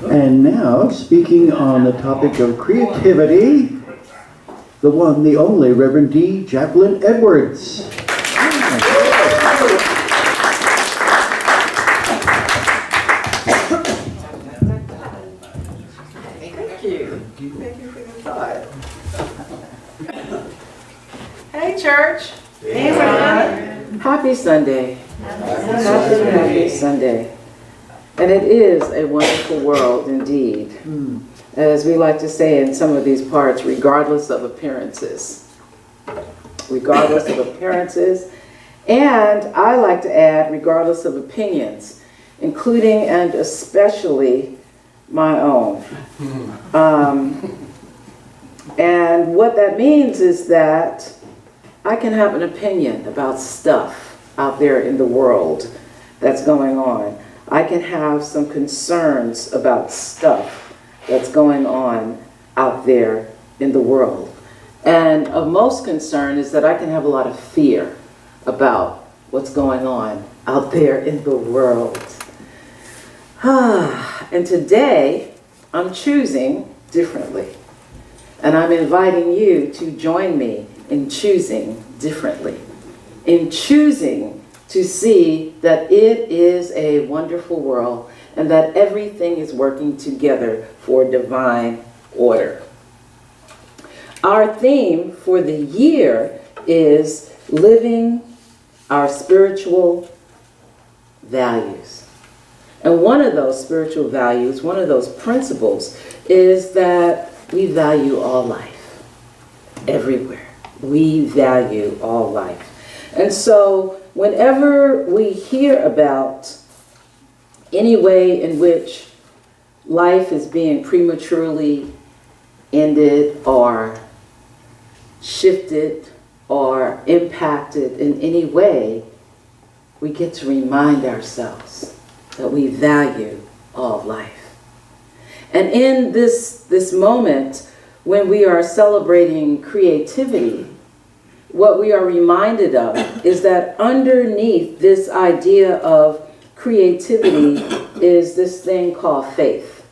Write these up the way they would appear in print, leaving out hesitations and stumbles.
And now, speaking on the topic of creativity, the one, the only, Reverend D. Jacquelyn Edwards. Thank you. Thank you for the thought. Hey, church. Hey, everyone. Happy Sunday. Happy Sunday. And it is a wonderful world indeed. As we like to say in some of these parts, regardless of appearances. Regardless of appearances. And I like to add, regardless of opinions, including and especially my own. And what that means is that I can have an opinion about stuff out there in the world that's going on. I can have some concerns about stuff that's going on out there in the world. And of most concern is that I can have a lot of fear about what's going on out there in the world. And today, I'm choosing differently. And I'm inviting you to join me in choosing differently. In choosing to see that it is a wonderful world and that everything is working together for divine order. Our theme for the year is living our spiritual values. And one of those spiritual values, one of those principles, is that we value all life, everywhere. We value all life. And so whenever we hear about any way in which life is being prematurely ended or shifted or impacted in any way, we get to remind ourselves that we value all life. And in this moment, when we are celebrating creativity, what we are reminded of is that underneath this idea of creativity is this thing called faith.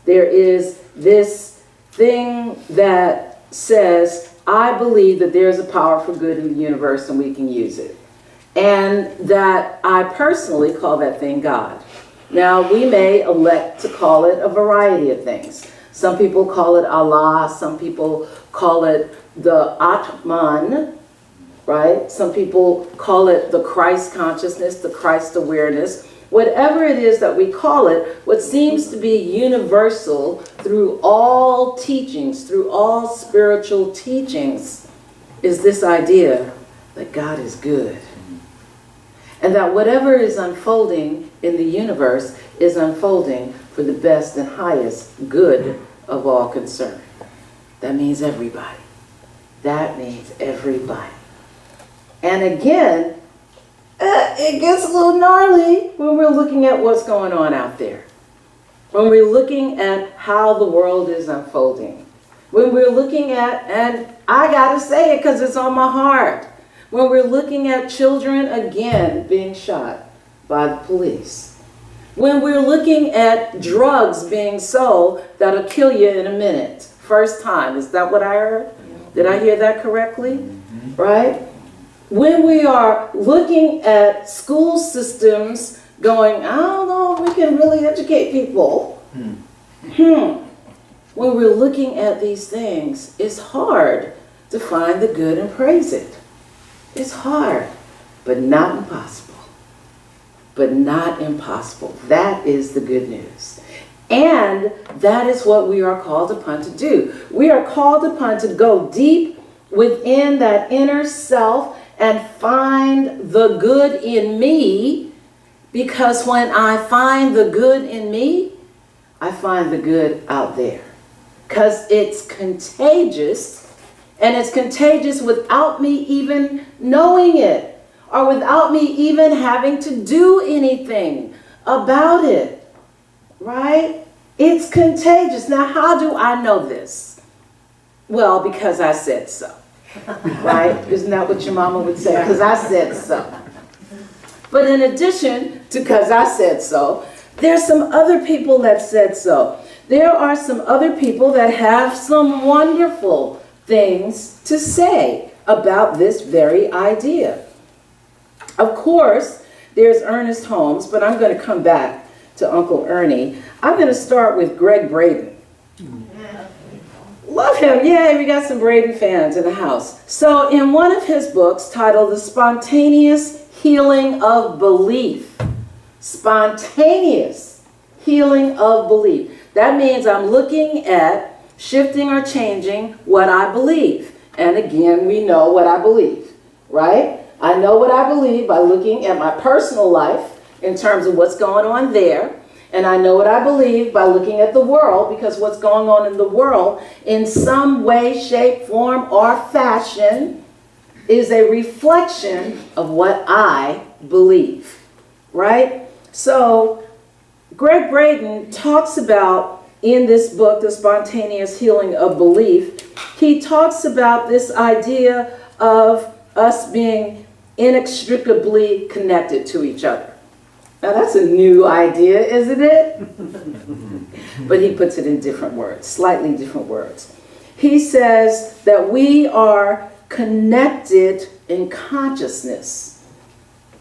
There is this thing that says, I believe that there's a power for good in the universe and we can use it. And that I personally call that thing God. Now, we may elect to call it a variety of things. Some people call it Allah, some people call it the Atman, right? Some people call it the Christ consciousness, the Christ awareness. Whatever it is that we call it, what seems to be universal through all teachings, through all spiritual teachings, is this idea that God is good. And that whatever is unfolding in the universe is unfolding for the best and highest good of all concerned. That means everybody. That means everybody. And again, it gets a little gnarly when we're looking at what's going on out there. When we're looking at how the world is unfolding. When we're looking at, and I gotta say it because it's on my heart, when we're looking at children again being shot by the police. When we're looking at drugs being sold that'll kill you in a minute. First time, is that what I heard? Did I hear that correctly? Right? When we are looking at school systems going, I don't know if we can really educate people. When we're looking at these things, it's hard to find the good and praise it. It's hard, but not impossible. But not impossible. That is the good news. And that is what we are called upon to do. We are called upon to go deep within that inner self and find the good in me, because when I find the good in me, I find the good out there. Because it's contagious. And it's contagious without me even knowing it, or without me even having to do anything about it, right? It's contagious. Now, how do I know this? Well, because I said so, right? Isn't that what your mama would say? Because I said so. But in addition to because I said so, There's some other people that said so. There are some other people that have some wonderful things to say about this very idea. Of course, there's Ernest Holmes, but I'm going to come back to Uncle Ernie. I'm going to start with Greg Braden. Love him. Yay, we got some Braden fans in the house. So in one of his books titled The Spontaneous Healing of Belief, spontaneous healing of belief. That means I'm looking at shifting or changing what I believe. And again, we know what I believe, right? I know what I believe by looking at my personal life in terms of what's going on there. And I know what I believe by looking at the world, because what's going on in the world in some way, shape, form, or fashion is a reflection of what I believe, right? So Greg Braden talks about, in this book, The Spontaneous Healing of Belief, he talks about this idea of us being inextricably connected to each other. Now that's a new idea, isn't it? But he puts it in different words, slightly different words. He says that we are connected in consciousness.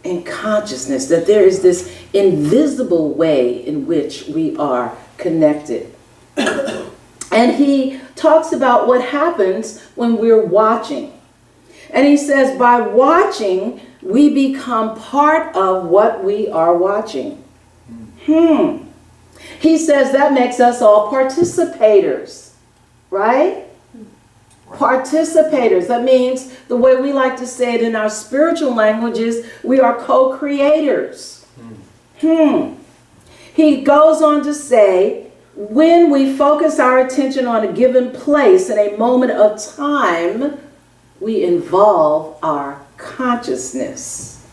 In consciousness, that there is this invisible way in which we are connected. And he talks about what happens when we're watching. And he says by watching, we become part of what we are watching. He says that makes us all participators, right? Participators. That means, the way we like to say it in our spiritual languages, we are co-creators. He goes on to say, when we focus our attention on a given place in a moment of time, we involve our consciousness.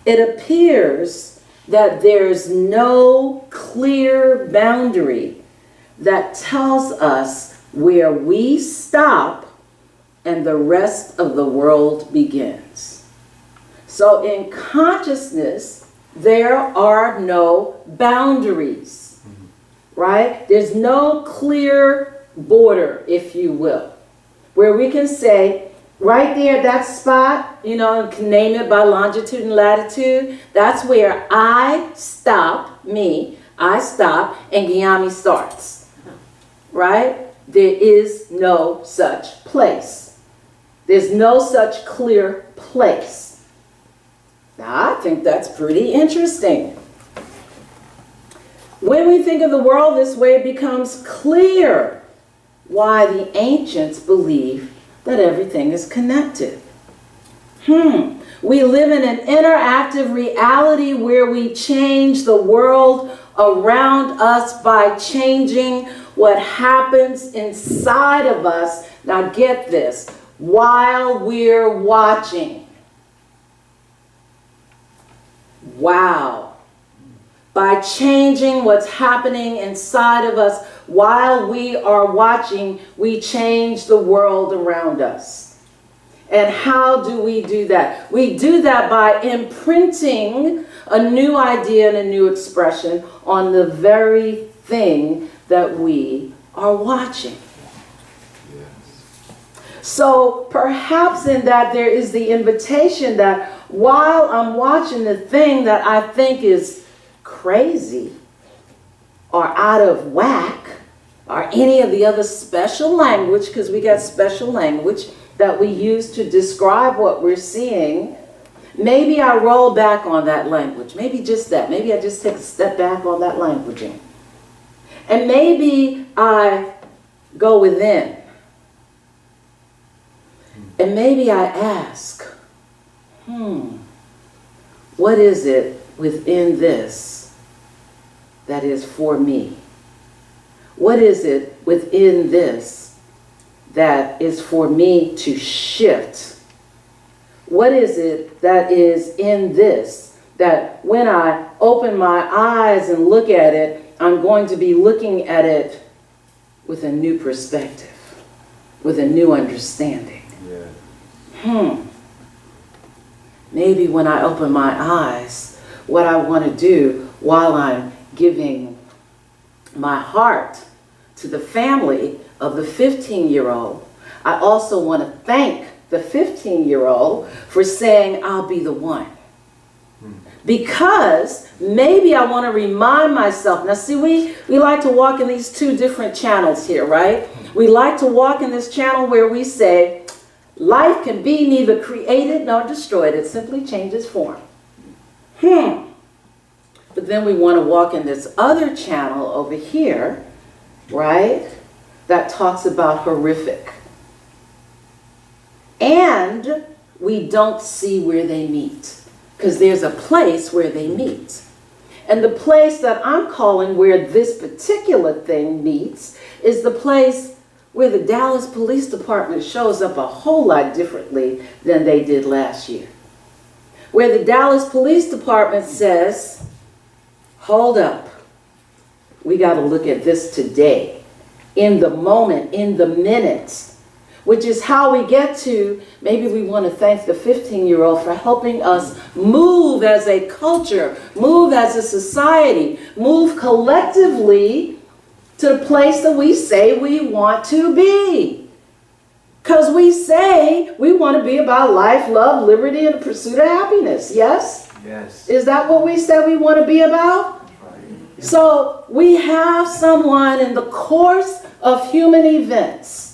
It appears that there's no clear boundary that tells us where we stop and the rest of the world begins. So in consciousness, there are no boundaries, right? There's no clear border, if you will, where we can say, right there, that spot, you know, and can name it by longitude and latitude, that's where I stop, I stop, and Guillaume starts, right? There is no such place. There's no such clear place. Now, I think that's pretty interesting. When we think of the world this way, it becomes clear why the ancients believed that everything is connected. We live in an interactive reality where we change the world around us by changing what happens inside of us. Now get this, while we're watching. Wow. By changing what's happening inside of us while we are watching, we change the world around us. And how do we do that? We do that by imprinting a new idea and a new expression on the very thing that we are watching. So perhaps in that there is the invitation that while I'm watching the thing that I think is crazy or out of whack, or any of the other special language, because we got special language that we use to describe what we're seeing, maybe I roll back on that language. Maybe just that. Maybe I just take a step back on that languaging. And maybe I go within. And maybe I ask, what is it within this that is for me? What is it within this that is for me to shift? What is it that is in this that when I open my eyes and look at it, I'm going to be looking at it with a new perspective, with a new understanding? Maybe when I open my eyes, what I want to do, while I'm giving my heart to the family of the 15-year-old, I also want to thank the 15-year-old for saying, I'll be the one. Because maybe I want to remind myself. Now see, we like to walk in these two different channels here, right? We like to walk in this channel where we say, life can be neither created nor destroyed. It simply changes form. But then we want to walk in this other channel over here, right? That talks about horrific. And we don't see where they meet. Because there's a place where they meet. And the place that I'm calling where this particular thing meets is the place where the Dallas Police Department shows up a whole lot differently than they did last year. Where the Dallas Police Department says, hold up, we got to look at this today, in the moment, in the minute. Which is how we get to, maybe we want to thank the 15-year-old for helping us move as a culture, move as a society, move collectively to the place that we say we want to be. Because we say we want to be about life, love, liberty, and the pursuit of happiness. Yes? Yes. Is that what we said we want to be about? Right. So we have someone in the course of human events.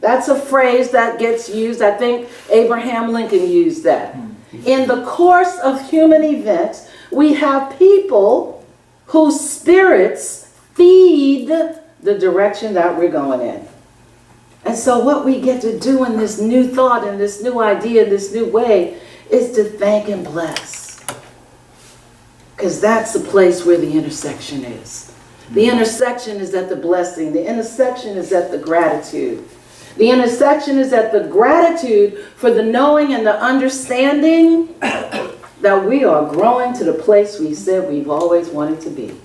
That's a phrase that gets used. I think Abraham Lincoln used that. In the course of human events, we have people whose spirits feed the direction that we're going in. And so what we get to do in this new thought and this new idea, this new way, is to thank and bless. Because that's the place where the intersection is. The intersection is at the blessing. The intersection is at the gratitude. The intersection is at the gratitude for the knowing and the understanding that we are growing to the place we said we've always wanted to be.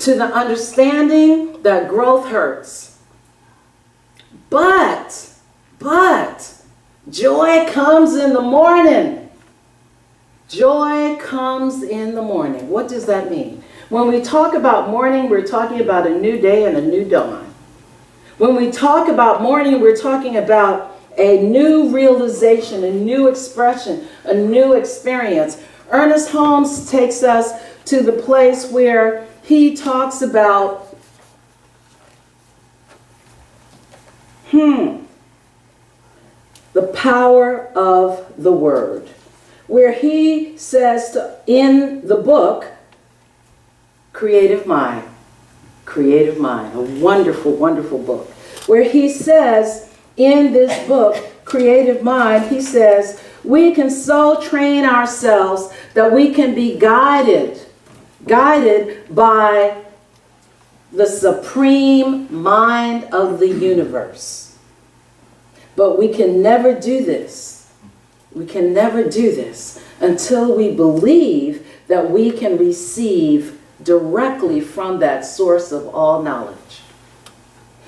To the understanding that growth hurts. But, joy comes in the morning. Joy comes in the morning. What does that mean? When we talk about morning, we're talking about a new day and a new dawn. When we talk about morning, we're talking about a new realization, a new expression, a new experience. Ernest Holmes takes us to the place where he talks about the power of the word. Where he says in the book, Creative Mind. Creative Mind, a wonderful, wonderful book. Where he says in this book, Creative Mind, he says, we can so train ourselves that we can be guided by the supreme mind of the universe. But we can never do this. We can never do this until we believe that we can receive directly from that source of all knowledge.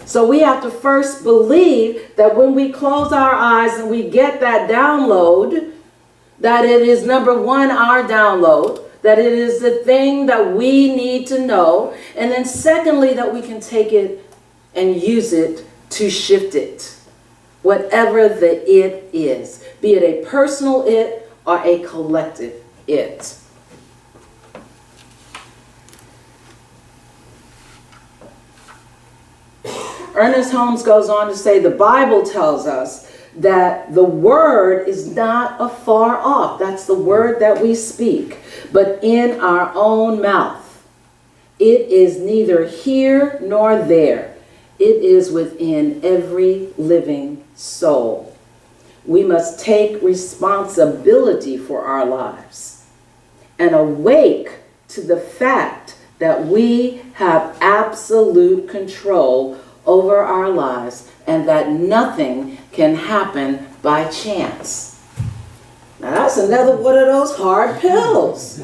So we have to first believe that when we close our eyes and we get that download, that it is number one, our download, that it is the thing that we need to know, and then secondly, that we can take it and use it to shift it, whatever the it is, be it a personal it or a collective it. Ernest Holmes goes on to say the Bible tells us that the word is not afar off. That's the word that we speak, but in our own mouth. It is neither here nor there. It is within every living soul. We must take responsibility for our lives and awake to the fact that we have absolute control over our lives and that nothing can happen by chance. Now that's another one of those hard pills.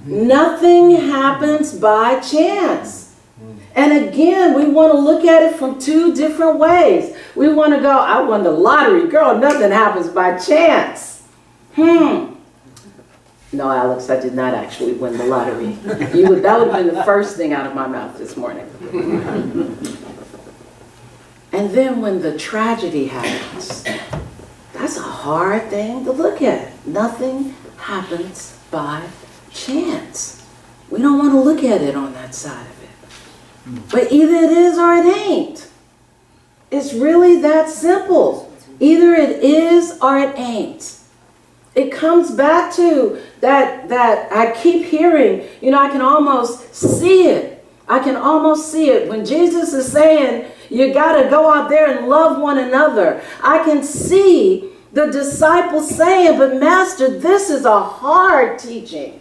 Nothing happens by chance. And again, we want to look at it from two different ways. We want to go, I won the lottery. Girl, nothing happens by chance. No, Alex, I did not actually win the lottery. That would have been the first thing out of my mouth this morning. And then when the tragedy happens, that's a hard thing to look at. Nothing happens by chance. We don't want to look at it on that side of it. But either it is or it ain't. It's really that simple. Either it is or it ain't. It comes back to that I keep hearing, I can almost see it. I can almost see it. When Jesus is saying, you got to go out there and love one another. I can see the disciples saying, but Master, this is a hard teaching.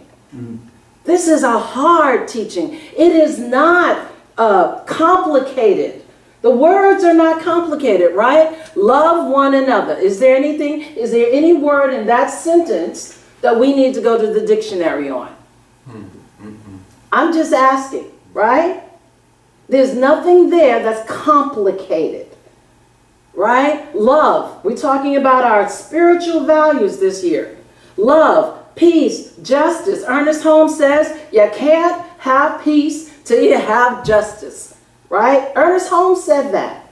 This is a hard teaching. It is not complicated. The words are not complicated, right? Love one another. Is there any word in that sentence that we need to go to the dictionary on? I'm just asking, right? There's nothing there that's complicated, right? Love. We're talking about our spiritual values this year. Love, peace, justice. Ernest Holmes says you can't have peace till you have justice, right? Ernest Holmes said that.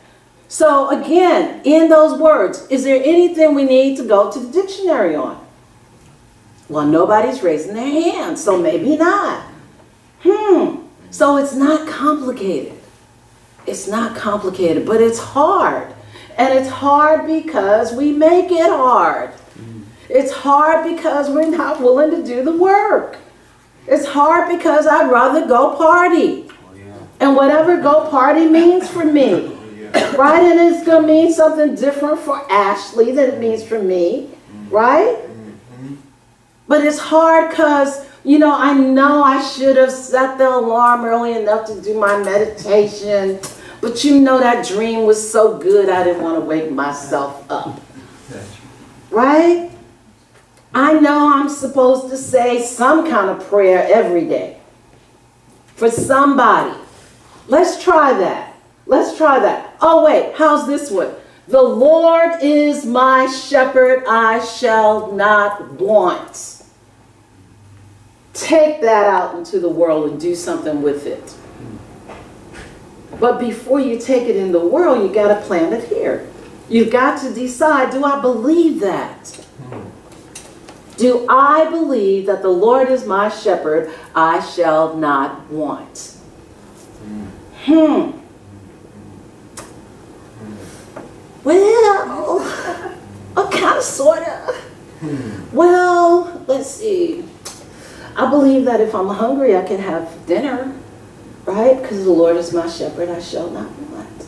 So again, in those words, is there anything we need to go to the dictionary on? Well, nobody's raising their hand, so maybe not. So it's not complicated. It's not complicated, but it's hard. And it's hard because we make it hard. It's hard because we're not willing to do the work. It's hard because I'd rather go party. And whatever go party means for me. Right? And it's going to mean something different for Ashley than it means for me. Right? But it's hard because, I know I should have set the alarm early enough to do my meditation. But that dream was so good I didn't want to wake myself up. Right? I know I'm supposed to say some kind of prayer every day for somebody. Let's try that. Let's try that. Oh, wait, how's this one? The Lord is my shepherd, I shall not want. Take that out into the world and do something with it. But before you take it in the world, you got to plant it here. You've got to decide, do I believe that? Do I believe that the Lord is my shepherd, I shall not want? Well, kind of, sort of. Well, let's see. I believe that if I'm hungry, I can have dinner, right? Because the Lord is my shepherd, I shall not want.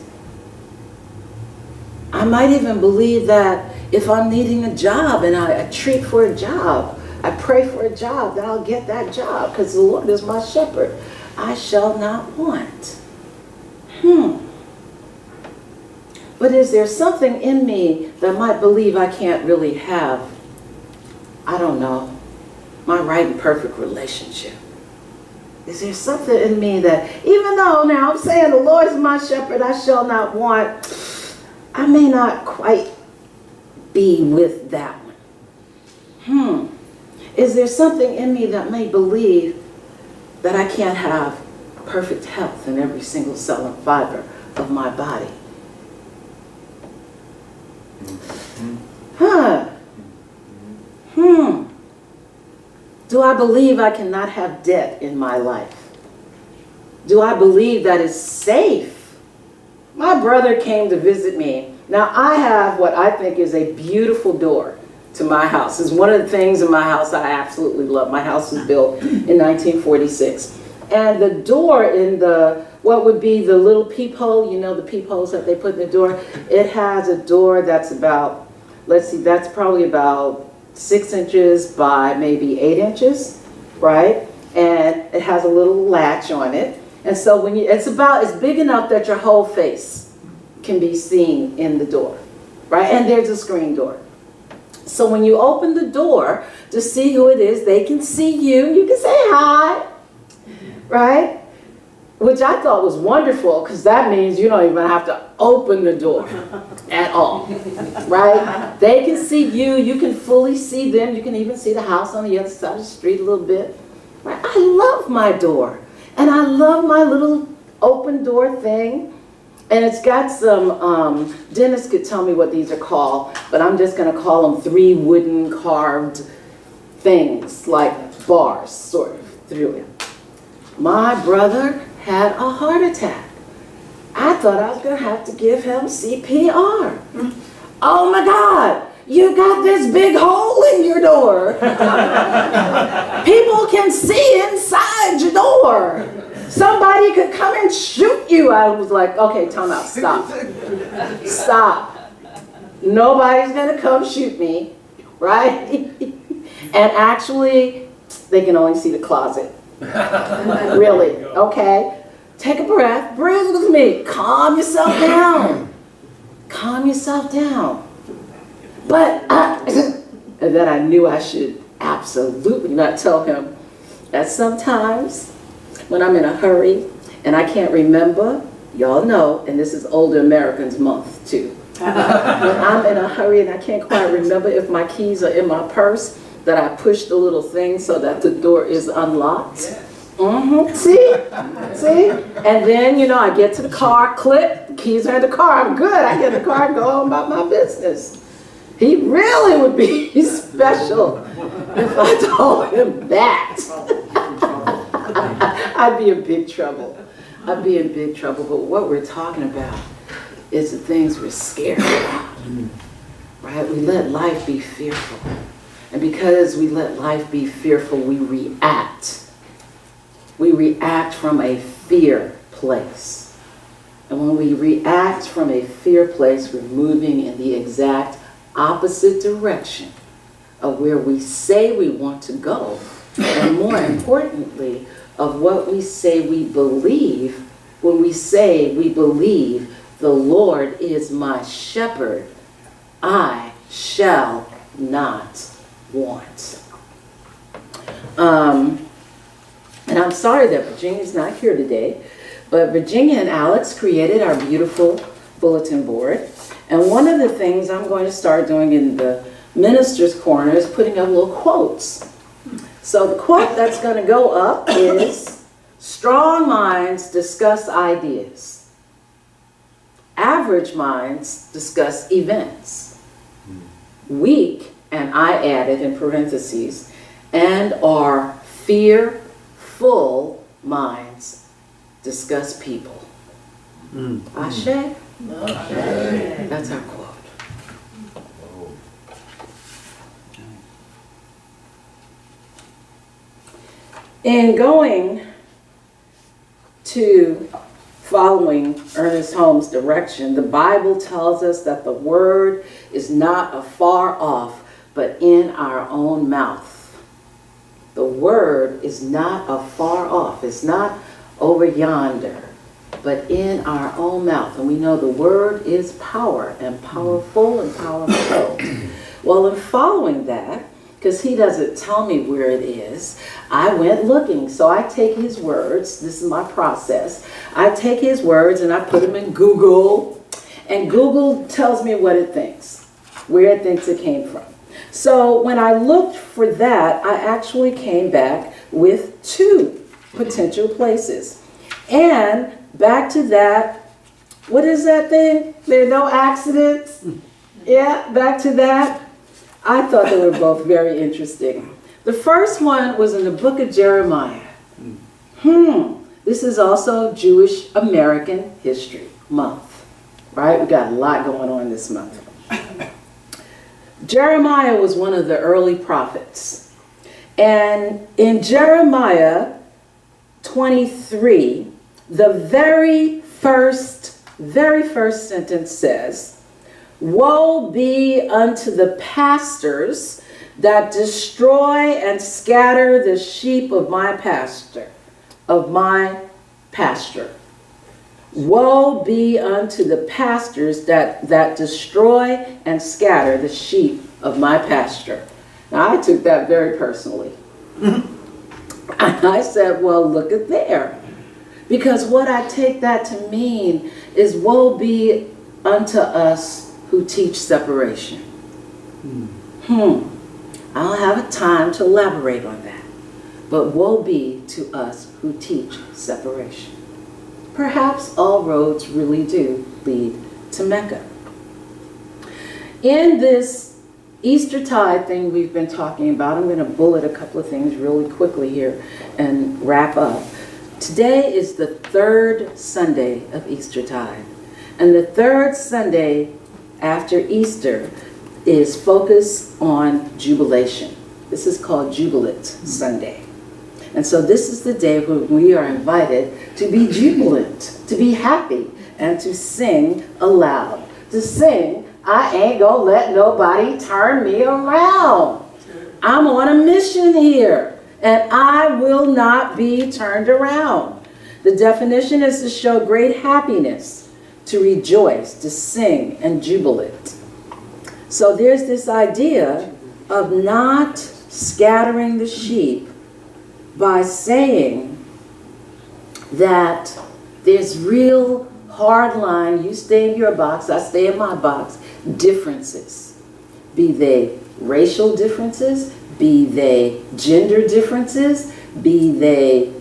I might even believe that if I'm needing a job and I treat for a job, I pray for a job, that I'll get that job because the Lord is my shepherd, I shall not want. But is there something in me that might believe I can't really have, I don't know, my right and perfect relationship? Is there something in me that, even though now I'm saying the Lord is my shepherd, I shall not want, I may not quite be with that one. Is there something in me that may believe that I can't have perfect health in every single cell and fiber of my body? Do I believe I cannot have debt in my life? Do I believe that it's safe? My brother came to visit me. Now I have what I think is a beautiful door to my house. It's one of the things in my house I absolutely love. My house was built in 1946. And the door in what would be the little peephole, the peepholes that they put in the door, it has a door that's about, that's probably about 6 inches by maybe 8 inches, right? And it has a little latch on it. And so it's big enough that your whole face can be seen in the door, right? And there's a screen door. So when you open the door to see who it is, they can see you. You can say hi, right? which I thought was wonderful because that means you don't even have to open the door at all, right? They can see you, you can fully see them, you can even see the house on the other side of the street a little bit. Right? I love my door, and I love my little open door thing, and it's got some, Dennis could tell me what these are called, but I'm just going to call them 3 wooden carved things, like bars, sort of, through it. My brother had a heart attack. I thought I was going to have to give him CPR. Oh my God, you got this big hole in your door. People can see inside your door. Somebody could come and shoot you. I was like, okay, time out, stop. Stop. Nobody's going to come shoot me, right? And actually, they can only see the closet. Really, okay? Take a breath, breathe with me, calm yourself down. Calm yourself down. But, and then I knew I should absolutely not tell him that sometimes when I'm in a hurry and I can't remember, y'all know, and this is Older Americans Month too. When I'm in a hurry and I can't quite remember if my keys are in my purse, that I push the little thing so that the door is unlocked. See? And then, you know, I get to the car, click, the keys are in the car, I'm good. I get in the car and go on about my business. He really would be special if I told him that. I'd be in big trouble. I'd be in big trouble. But what we're talking about is the things we're scared about. Right? We let life be fearful. And because we let life be fearful, we react. We react from a fear place. And when we react from a fear place, we're moving in the exact opposite direction of where we say we want to go. And more importantly, of what we say we believe when we say we believe the Lord is my shepherd, I shall not want. And I'm sorry that Virginia's not here today, but Virginia and Alex created our beautiful bulletin board. And one of the things I'm going to start doing in the minister's corner is putting up little quotes. So the quote that's going to go up is, strong minds discuss ideas. Average minds discuss events. Weak, and I added in parentheses, and our fearful minds discuss people. Ashe? That's our quote. In going to following Ernest Holmes' direction, the Bible tells us that the word is not afar off, but in our own mouth. The word is not afar off. It's not over yonder, but in our own mouth. And we know the word is power, and powerful and powerful. Well, in following that, because he doesn't tell me where it is, I went looking. So I take his words, this is my process. I take his words and I put them in Google, and Google tells me what it thinks, where it thinks it came from. So when I looked for that, I actually came back with 2 potential places. And back to that, what is that thing? There are no accidents? Yeah, back to that. I thought they were both very interesting. The first one was in the book of Jeremiah. This is also Jewish American History Month, right? We got a lot going on this month. Jeremiah was one of the early prophets. And in Jeremiah 23, the very first sentence says, "Woe be unto the pastors that destroy and scatter the sheep of my pasture. Woe be unto the pastors that destroy and scatter the sheep of my pasture." Now I took that very personally. And I said, well, look at there. Because what I take that to mean is woe be unto us who teach separation. I don't have a time to elaborate on that. But woe be to us who teach separation. Perhaps all roads really do lead to Mecca. In this Eastertide thing we've been talking about, I'm going to bullet a couple of things really quickly here and wrap up. Today is the third Sunday of Eastertide. And the third Sunday after Easter is focused on jubilation. This is called Jubilant Sunday. And so this is the day when we are invited to be jubilant, to be happy, and to sing aloud. To sing, I ain't gonna let nobody turn me around. I'm on a mission here, and I will not be turned around. The definition is to show great happiness, to rejoice, to sing, and jubilate. So there's this idea of not scattering the sheep by saying that there's real hard line, you stay in your box, I stay in my box, differences. Be they racial differences, be they gender differences, be they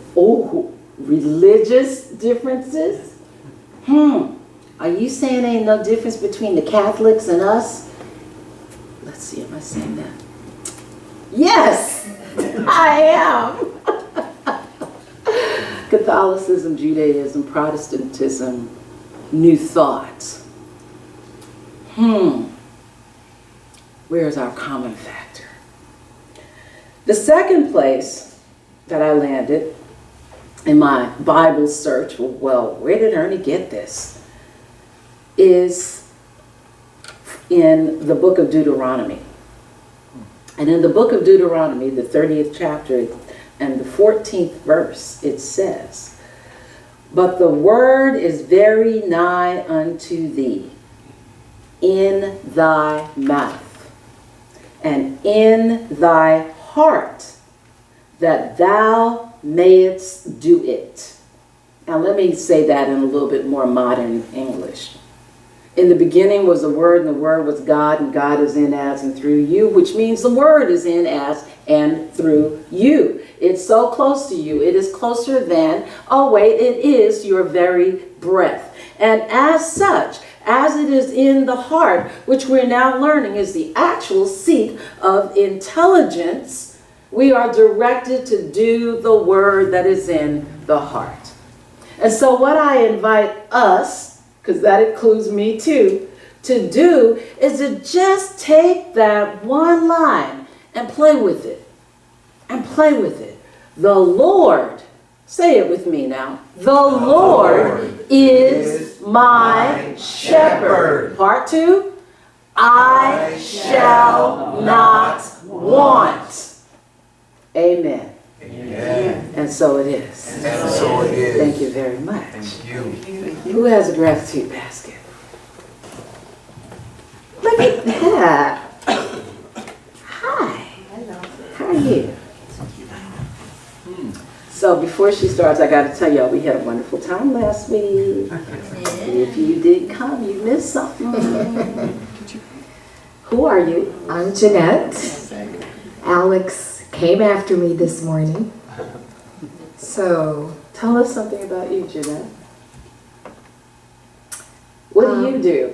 religious differences. Are you saying ain't no difference between the Catholics and us? Let's see, am I saying that? Yes, I am. Catholicism, Judaism, Protestantism, New Thought. Where's our common factor? The second place that I landed in my Bible search, well, where did Ernie get this? Is in the book of Deuteronomy. And in the book of Deuteronomy, the 30th chapter and the 14th verse, it says, "But the word is very nigh unto thee, in thy mouth, and in thy heart, that thou mayest do it." Now let me say that in a little bit more modern English. In the beginning was the Word, and the Word was God, and God is in, as, and through you, which means the Word is in, as, and through you. It's so close to you. It is closer than, oh wait, it is your very breath. And as such, as it is in the heart, which we're now learning is the actual seat of intelligence, we are directed to do the word that is in the heart. And so what I invite us, because that includes me too, to do is to just take that one line and play with it. And play with it. The Lord, say it with me now. The Lord is my shepherd. Part 2. I shall not want. Amen. Amen. And so it is. And so it is. Thank you very much. Thank you. Who has a gratitude basket? Look at that. Hi. How are you? So before she starts, I got to tell y'all, we had a wonderful time last week. If you didn't come, you missed something. Who are you? I'm Jeanette. Alex came after me this morning. So, Tell us something about you, Jeanette. What do you do?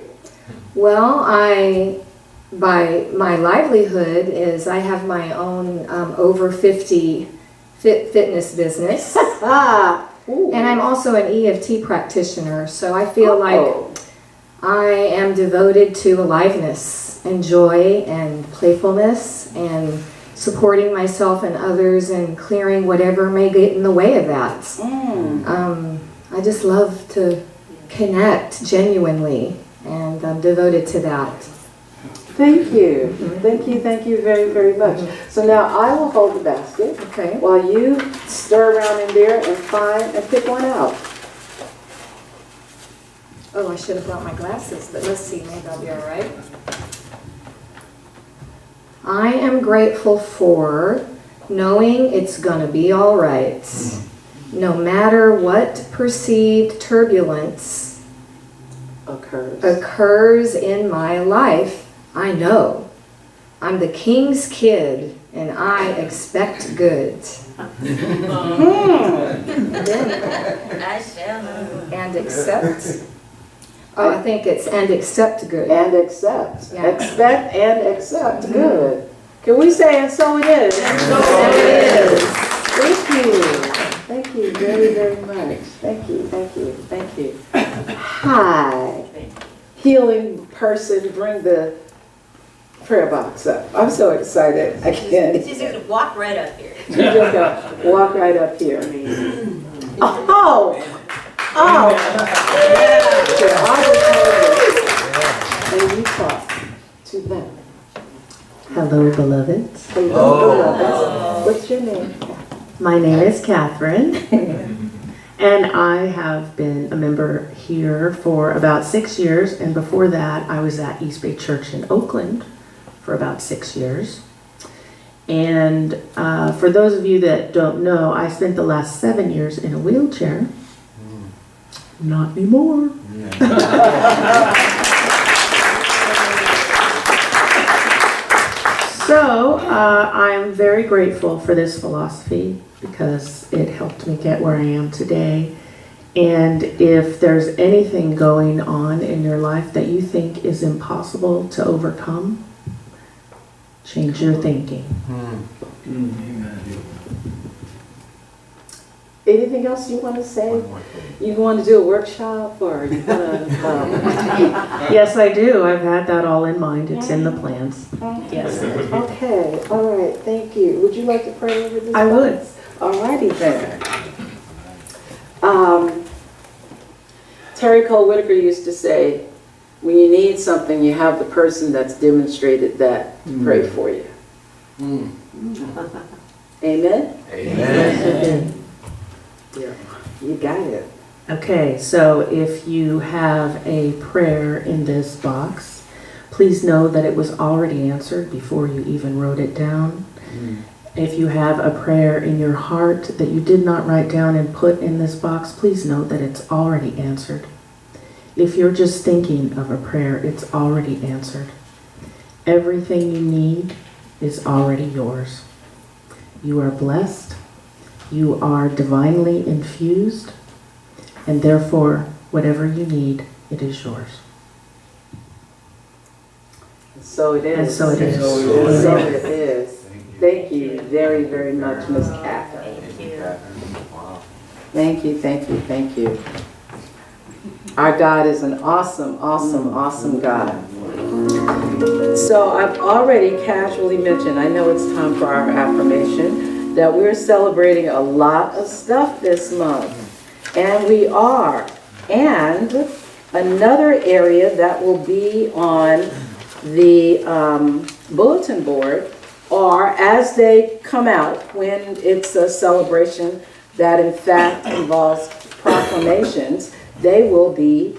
well, by my livelihood is I have my own over 50 fitness business. Ooh. And I'm also an EFT practitioner, so I feel like Oh. I am devoted to aliveness and joy and playfulness and supporting myself and others and clearing whatever may get in the way of that. I just love to connect genuinely, and I'm devoted to that. Thank you. Thank you very, very much. So now I will hold the basket Okay. while you stir around in there and find and pick one out. Oh, I should have brought my glasses, but let's see, maybe I'll be all right. I am grateful for knowing it's gonna be all right. no matter what perceived turbulence occurs in my life, I know I'm the king's kid and I expect good. And accept. Oh, I think it's and accept good. And accept. Yeah. Expect and accept good. Can we say, and so it is? And so it is. Thank you. Thank you very, very much. Thank you, thank you, thank you. Hi. Healing person, bring the prayer box up. I'm so excited. I can't. She's going to walk right up here. You just gotta walk right up here. Oh! Oh! Okay, I'll just hold it. And you talk to them. Hello, beloveds. Hello, beloveds. What's your name? My name is Catherine, and I have been a member here for about 6 years, and before that, I was at East Bay Church in Oakland for about 6 years. And for those of you that don't know, I spent the last 7 years in a wheelchair. Not anymore. So I'm very grateful for this philosophy because it helped me get where I am today. And if there's anything going on in your life that you think is impossible to overcome, change your thinking. Anything else you want to say? You want to do a workshop or you want to? Yes, I do. I've had that all in mind. It's in the plans. Yes. Okay, all right, thank you. Would you like to pray over this? I would. All righty then. Terry Cole Whitaker used to say, when you need something, you have the person that's demonstrated that to pray for you. Amen? Amen. You got it. Okay, so if you have a prayer in this box, please know that it was already answered before you even wrote it down. If you have a prayer in your heart that you did not write down and put in this box, please know that it's already answered. If you're just thinking of a prayer, it's already answered. Everything you need is already yours. You are blessed. You are divinely infused, and therefore, whatever you need, it is yours. So it is. And so it is. So it is. Thank you very, very much, Miss Catherine. Thank you, thank you, thank you. Our God is an awesome, awesome, awesome God. So I've already casually mentioned, I know it's time for our affirmation, that we're celebrating a lot of stuff this month. And we are. And another area that will be on the bulletin board are, as they come out, when it's a celebration that in fact involves proclamations, they will be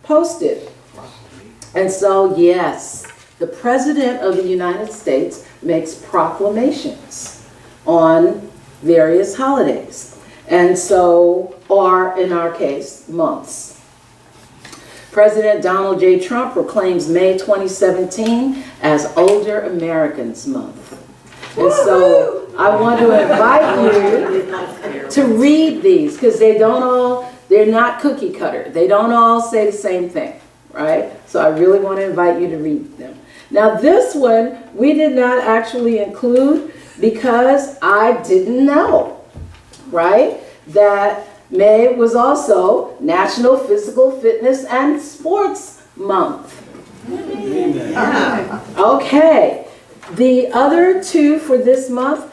posted. And so, yes, the President of the United States makes proclamations on various holidays. And so, or in our case, months. President Donald J. Trump proclaims May 2017 as Older Americans Month. And so I want to invite you to read these because they're not cookie cutter. They don't all say the same thing, right? So I really want to invite you to read them. Now this one we did not actually include because I didn't know, right? That May was also National Physical Fitness and Sports Month. Okay. The other two for this month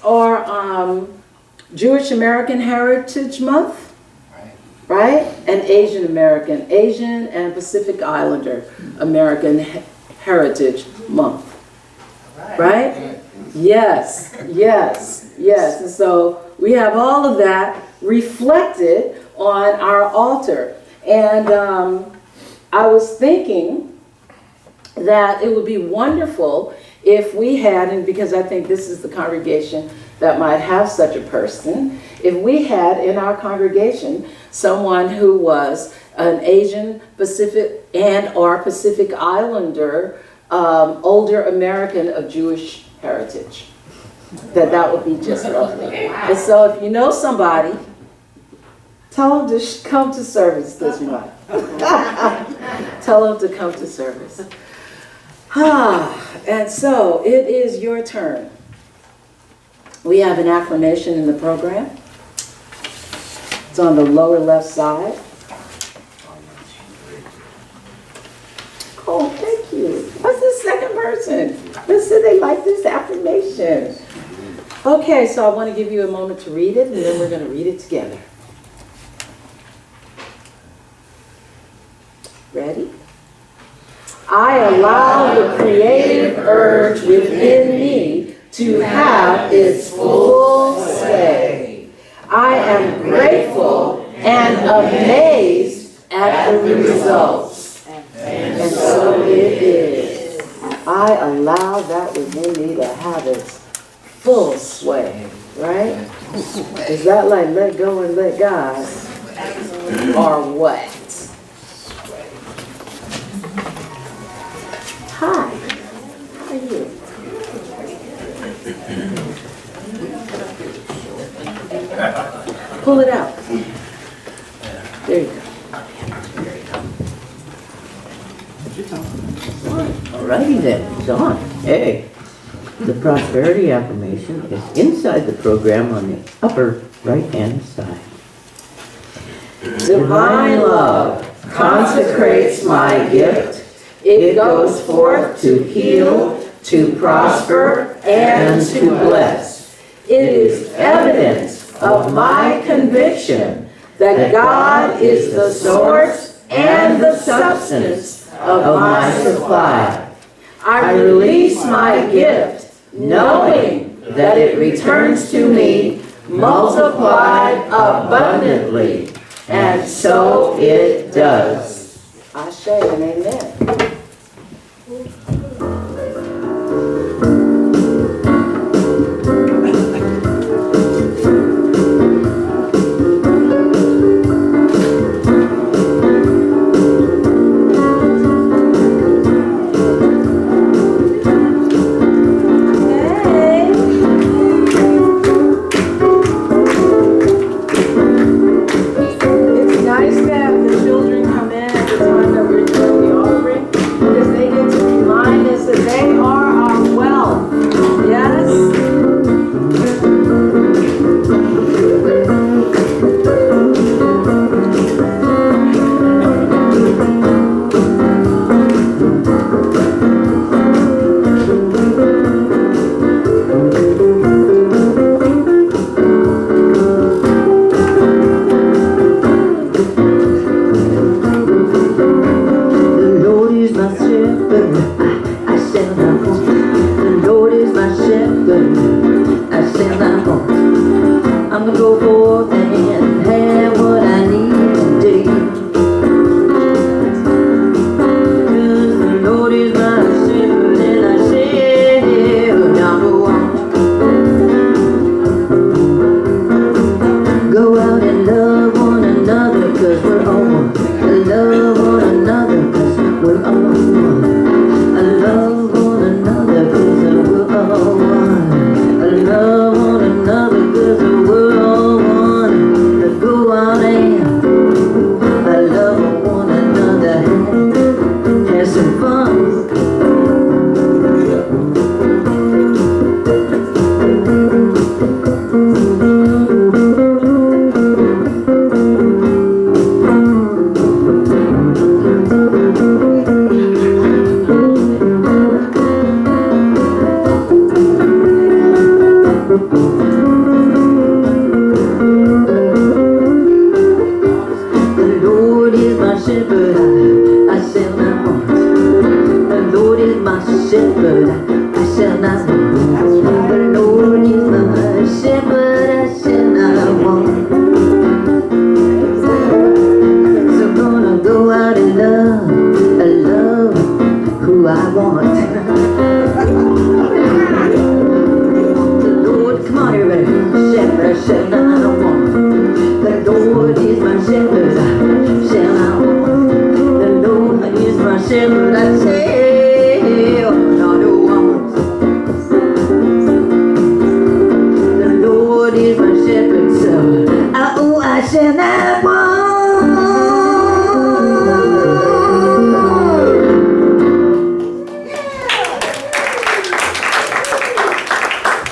are Jewish American Heritage Month, right? And Asian and Pacific Islander American Heritage Month, right? Yes, yes, yes. And so we have all of that reflected on our altar. And I was thinking that it would be wonderful if we had, and because I think this is the congregation that might have such a person, if we had in our congregation someone who was an Asian Pacific and or Pacific Islander, older American of Jewish heritage, that would be just lovely. And so if you know somebody, tell them to come to service this month. Tell them to come to service. And so it is your turn. We have an affirmation in the program. It's on the lower left side. Oh, thank you. What's the second person? Listen, they like this affirmation. Okay, so I want to give you a moment to read it, and then we're going to read it together. Ready? I allow the creative urge within me to have its full sway. I am grateful and amazed at the results. And so it is. I allow that within me to have its full sway, right? Is that like let go and let God? Or what? Hi, how are you? Pull it out. There you go. Alrighty then, it's on. Hey, the prosperity affirmation is inside the program on the upper right-hand side. Divine love consecrates my gift. It goes forth to heal, to prosper, and to bless. It is evidence of my conviction that God is the source and the substance of my supply. I release my gift, knowing that it returns to me multiplied abundantly, and so it does. Ashe and amen. Come on, everybody. well, not once. The Lord is my shepherd, so I shall not want.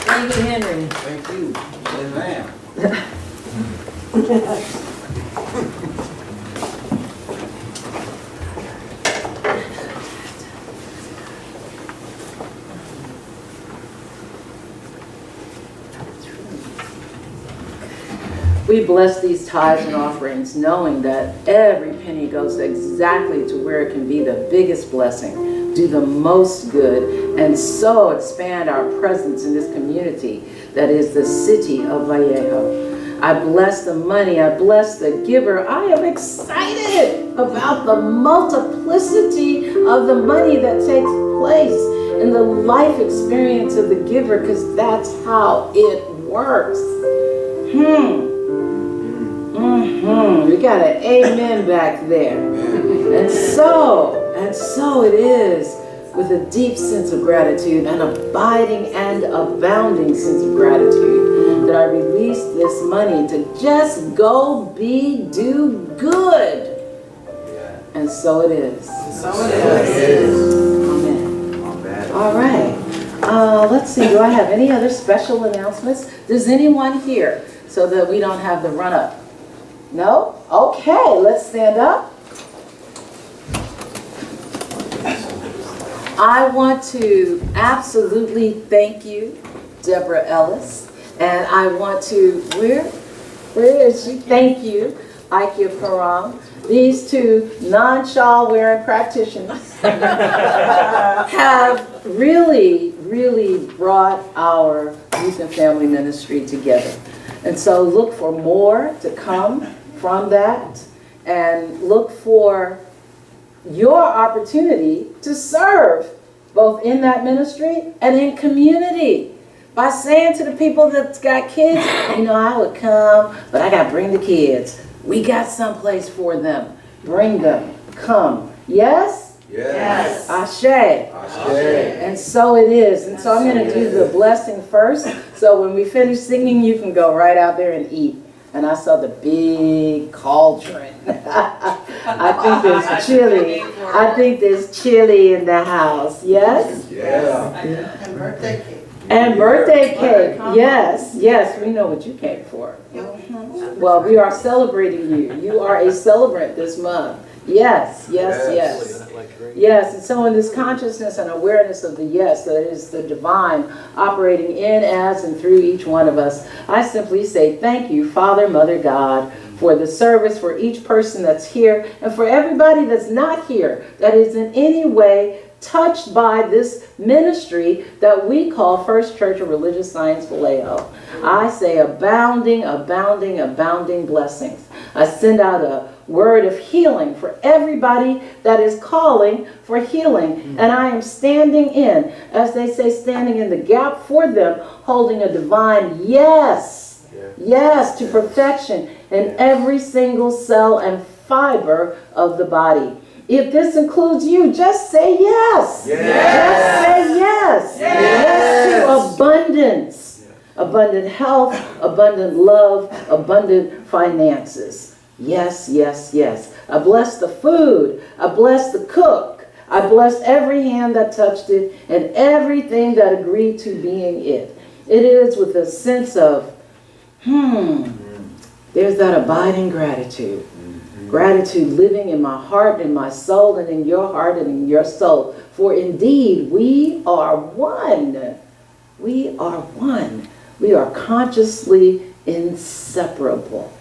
Thank you, Henry. Thank you. Amen. We bless these tithes and offerings knowing that every penny goes exactly to where it can be the biggest blessing, do the most good, and so expand our presence in this community that is the city of Vallejo. I bless the money, I bless the giver. I am excited about the multiplicity of the money that takes place in the life experience of the giver, because that's how it works. We got an amen back there. And so it is with a deep sense of gratitude, an abiding and abounding sense of gratitude, that I release this money to just go do good. And so it is. Amen. All right. Let's see, do I have any other special announcements? Does anyone here, so that we don't have the run up? No? Okay, let's stand up. I want to absolutely thank you, Deborah Ellis, and I want to, where is she? Thank you, Ikea Param. These two non-shawl wearing practitioners have really brought our youth and family ministry together. And so look for more to come from that, and look for your opportunity to serve both in that ministry and in community by saying to the people that's got kids, you know, I would come, but I got to bring the kids. We got someplace for them. Bring them. Come. Yes? Yes. Ashe. And so it is. And so I'm going to do the blessing first. So when we finish singing, you can go right out there and eat. And I saw the big cauldron. I think there's chili. I think there's chili in the house. Yes? Yeah. And birthday cake. And birthday cake. Yes, we know what you came for. Well, we are celebrating you. You are a celebrant this month. Yes. Yes, and so in this consciousness and awareness of the yes, that is the divine operating in, as, and through each one of us, I simply say thank you, Father, Mother, God, for the service, for each person that's here, and for everybody that's not here, that is in any way touched by this ministry that we call First Church of Religious Science Vallejo. I say abounding blessings. I send out a word of healing for everybody that is calling for healing. And I am standing in, as they say, standing in the gap for them, holding a divine yes to perfection in every single cell and fiber of the body. If this includes you, just say yes. Just say yes. Yes to abundance. Abundant health, abundant love, abundant finances. Yes. I bless the food. I bless the cook. I bless every hand that touched it and everything that agreed to being it. It is with a sense of, there's that abiding gratitude. Gratitude living in my heart, in my soul, and in your heart and in your soul. For indeed, we are one. We are one. We are consciously inseparable.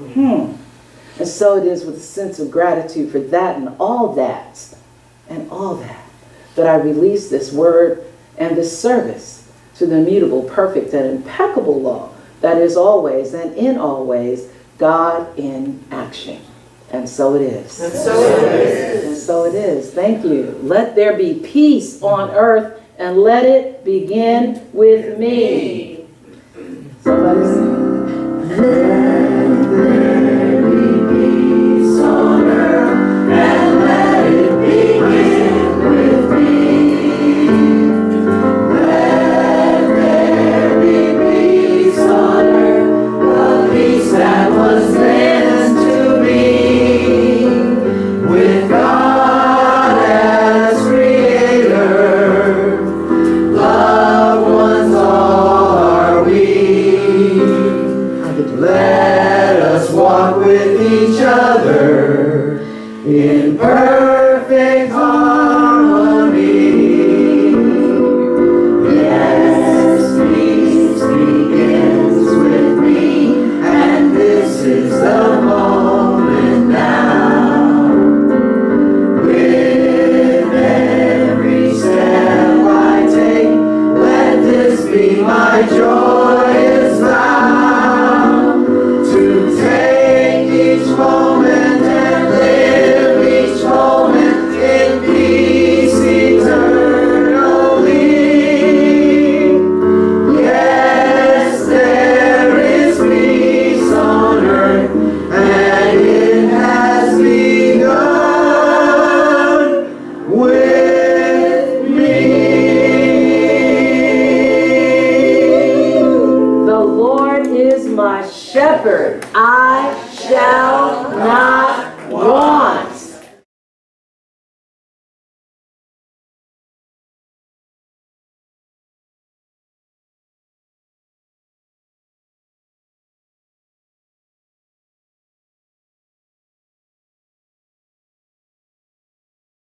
And so it is with a sense of gratitude for that and all that, that I release this word and this service to the immutable, perfect, and impeccable law that is always and in always God in action. And so it is. And so it is. Thank you. Let there be peace on earth, and let it begin with me. Somebody sing. Let there be peace on earth, and let it begin with me. Lord is my shepherd, I shall not want.